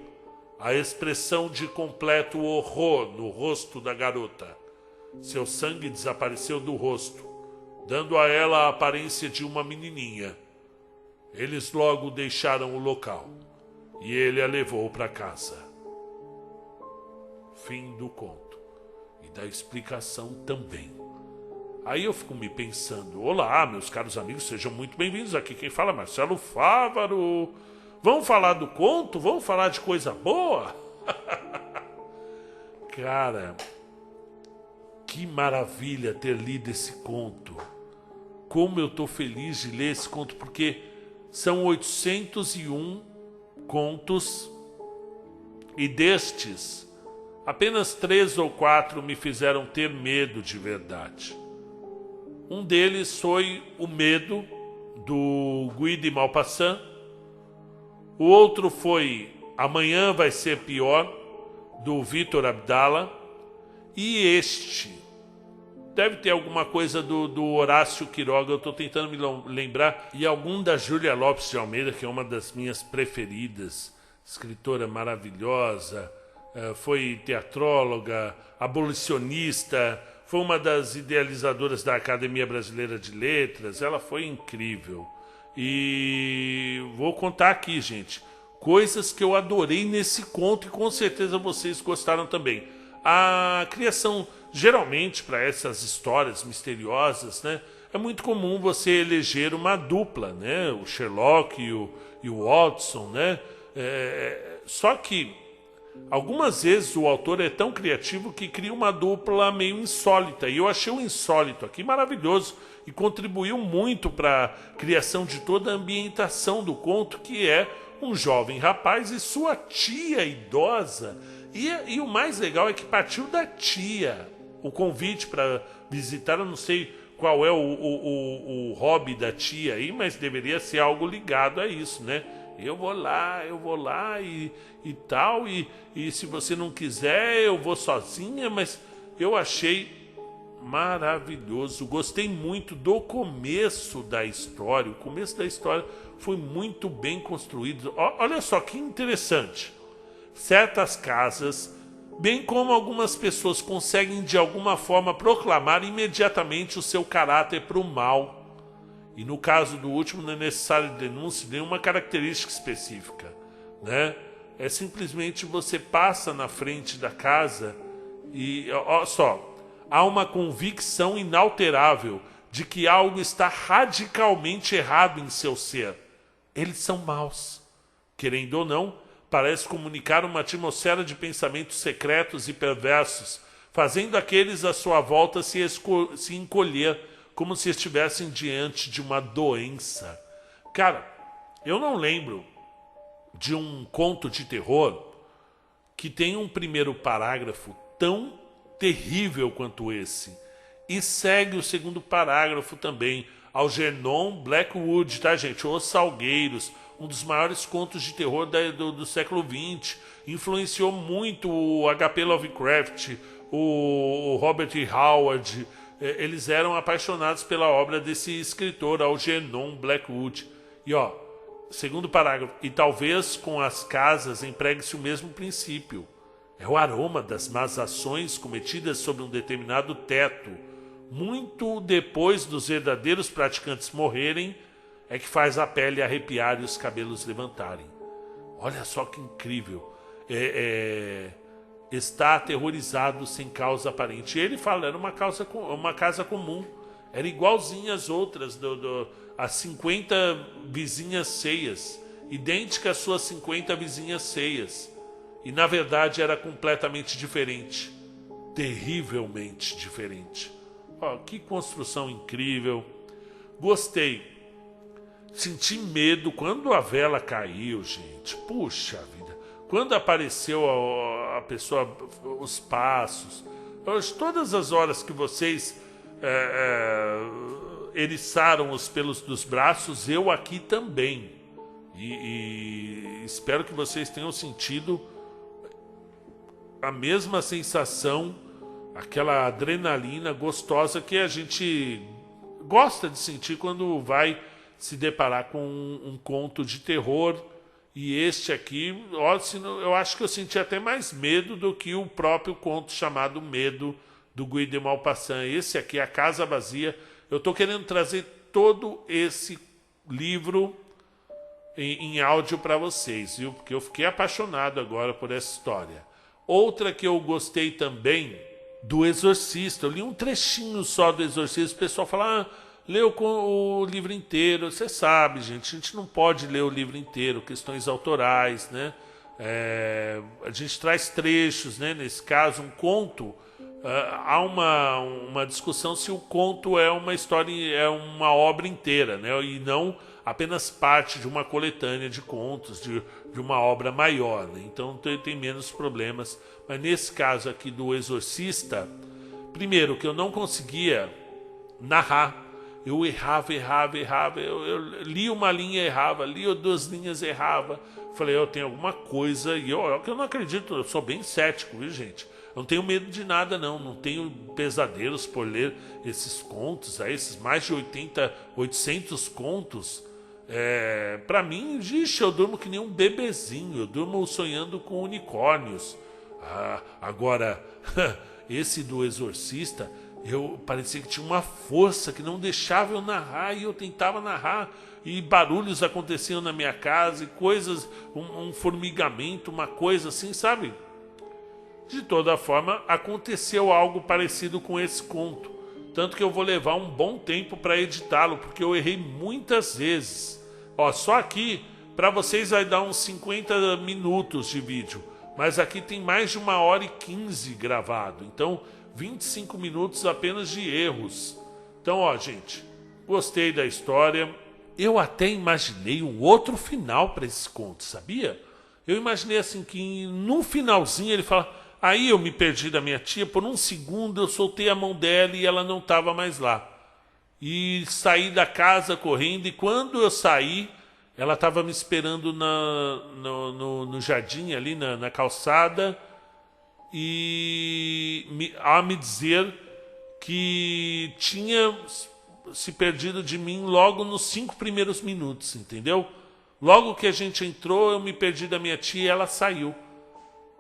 a expressão de completo horror no rosto da garota. Seu sangue desapareceu do rosto, dando a ela a aparência de uma menininha. Eles logo deixaram o local e ele a levou para casa. Fim do conto. E da explicação também. Aí eu fico me pensando, olá, meus caros amigos, sejam muito bem-vindos aqui. Quem fala é Marcelo Fávaro. Vamos falar do conto? Vamos falar de coisa boa? Cara, que maravilha ter lido esse conto. Como eu tô feliz de ler esse conto, porque são 801 contos e destes, apenas 3 ou 4 me fizeram ter medo de verdade. Um deles foi O Medo, do Guy de Maupassant. O outro foi Amanhã Vai Ser Pior, do Victor Abdallah. E este deve ter alguma coisa do Horácio Quiroga, eu estou tentando me lembrar. E algum da Júlia Lopes de Almeida, que é uma das minhas preferidas, escritora maravilhosa, foi teatróloga, abolicionista, foi uma das idealizadoras da Academia Brasileira de Letras. Ela foi incrível. E vou contar aqui, gente, coisas que eu adorei nesse conto e com certeza vocês gostaram também. A criação, geralmente, para essas histórias misteriosas, né, é muito comum você eleger uma dupla, né, o Sherlock e o Watson, né, só que algumas vezes o autor é tão criativo que cria uma dupla meio insólita, e eu achei o insólito aqui maravilhoso e contribuiu muito para a criação de toda a ambientação do conto, que é um jovem rapaz e sua tia idosa. E o mais legal é que partiu da tia o convite para visitar. Eu não sei qual é o hobby da tia aí, mas deveria ser algo ligado a isso, né? Eu vou lá e tal, e se você não quiser eu vou sozinha. Mas eu achei maravilhoso, gostei muito do começo da história. O começo da história foi muito bem construído. Olha só que interessante. Certas casas, bem como algumas pessoas, conseguem de alguma forma proclamar imediatamente o seu caráter para o mal. E no caso do último não é necessário denúncia nenhuma característica específica, né? É simplesmente você passa na frente da casa e, olha só, há uma convicção inalterável de que algo está radicalmente errado em seu ser. Eles são maus. Querendo ou não, parece comunicar uma atmosfera de pensamentos secretos e perversos, fazendo aqueles à sua volta se encolher, como se estivessem diante de uma doença. Cara, eu não lembro de um conto de terror que tenha um primeiro parágrafo tão terrível quanto esse. E segue o segundo parágrafo também. Algernon Blackwood, tá, gente? Os Salgueiros, um dos maiores contos de terror do século XX. Influenciou muito o H.P. Lovecraft, o Robert E. Howard. Eles eram apaixonados pela obra desse escritor, Algernon Blackwood. E ó, segundo parágrafo. E talvez com as casas empregue-se o mesmo princípio. É o aroma das más ações cometidas sob um determinado teto, muito depois dos verdadeiros praticantes morrerem, é que faz a pele arrepiar e os cabelos levantarem. Olha só que incrível. Está aterrorizado sem causa aparente. E ele fala, era uma casa comum. Era igualzinha às outras, as 50 vizinhas ceias. Idêntica às suas 50 vizinhas ceias. E na verdade era completamente diferente. Terrivelmente diferente. Oh, que construção incrível. Gostei. Senti medo quando a vela caiu, gente. Puxa vida. Quando apareceu a pessoa, os passos. Todas as horas que vocês eriçaram os pelos dos braços, eu aqui também. E espero que vocês tenham sentido a mesma sensação, aquela adrenalina gostosa que a gente gosta de sentir quando vai se deparar com um conto de terror. E este aqui, eu acho que eu senti até mais medo do que o próprio conto chamado Medo, do Guy de Maupassant. Esse aqui, A Casa Vazia. Eu estou querendo trazer todo esse livro em áudio para vocês, viu? Porque eu fiquei apaixonado agora por essa história. Outra que eu gostei também, do Exorcista. Eu li um trechinho só do Exorcista. O pessoal fala, leu o livro inteiro. Você sabe, gente, a gente não pode ler o livro inteiro, questões autorais, né? A gente traz trechos, né? Nesse caso, um conto. Há uma discussão se o conto é uma história, é uma obra inteira, né? E não apenas parte de uma coletânea de contos, de uma obra maior, né? Então tem menos problemas. Mas nesse caso aqui do Exorcista, primeiro que eu não conseguia narrar. Eu errava. Eu li uma linha, errava. Li 2 linhas, errava. Falei, eu tenho alguma coisa. E eu não acredito, eu sou bem cético, viu, gente? Eu não tenho medo de nada, não. Não tenho pesadelos por ler esses contos aí, esses mais de 800 contos. Pra mim, ixi, eu durmo que nem um bebezinho. Eu durmo sonhando com unicórnios. Agora, esse do Exorcista, parecia que tinha uma força que não deixava eu narrar, e eu tentava narrar, e barulhos aconteciam na minha casa, e coisas, um formigamento, uma coisa assim, sabe? De toda forma, aconteceu algo parecido com esse conto. Tanto que eu vou levar um bom tempo para editá-lo, porque eu errei muitas vezes. Ó, só aqui, para vocês vai dar uns 50 minutos de vídeo. Mas aqui tem mais de 1h15 gravado. Então, 25 minutos apenas de erros. Então, ó, gente, gostei da história. Eu até imaginei um outro final para esse conto, sabia? Eu imaginei assim que no finalzinho ele fala... Aí eu me perdi da minha tia, por um segundo eu soltei a mão dela e ela não estava mais lá. E saí da casa correndo, e quando eu saí, ela estava me esperando no jardim ali, na calçada, e a me dizer que tinha se perdido de mim logo nos 5 primeiros minutos, entendeu? Logo que a gente entrou, eu me perdi da minha tia e ela saiu.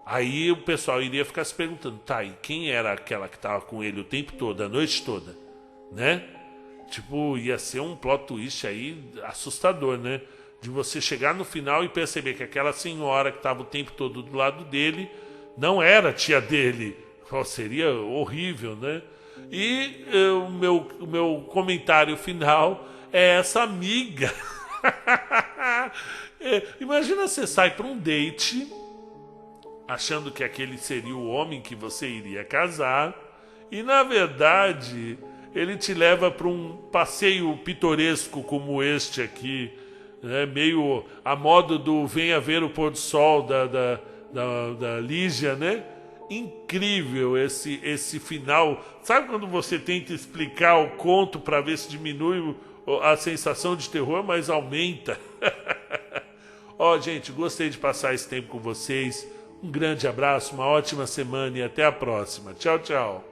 Aí o pessoal iria ficar se perguntando, tá, e quem era aquela que estava com ele o tempo todo, a noite toda, né? Tipo, ia ser um plot twist aí assustador, né? De você chegar no final e perceber que aquela senhora que estava o tempo todo do lado dele não era a tia dele. Oh, seria horrível, né? E o meu comentário final é essa amiga. Imagina você sai para um date... achando que aquele seria o homem que você iria casar, e na verdade ele te leva para um passeio pitoresco como este aqui, né? Meio a modo do Venha Ver o Pôr do Sol da Lígia, né? Incrível esse final. Sabe quando você tenta explicar o conto para ver se diminui a sensação de terror, mas aumenta? Ó, gente, gostei de passar esse tempo com vocês. Um grande abraço, uma ótima semana e até a próxima. Tchau, tchau.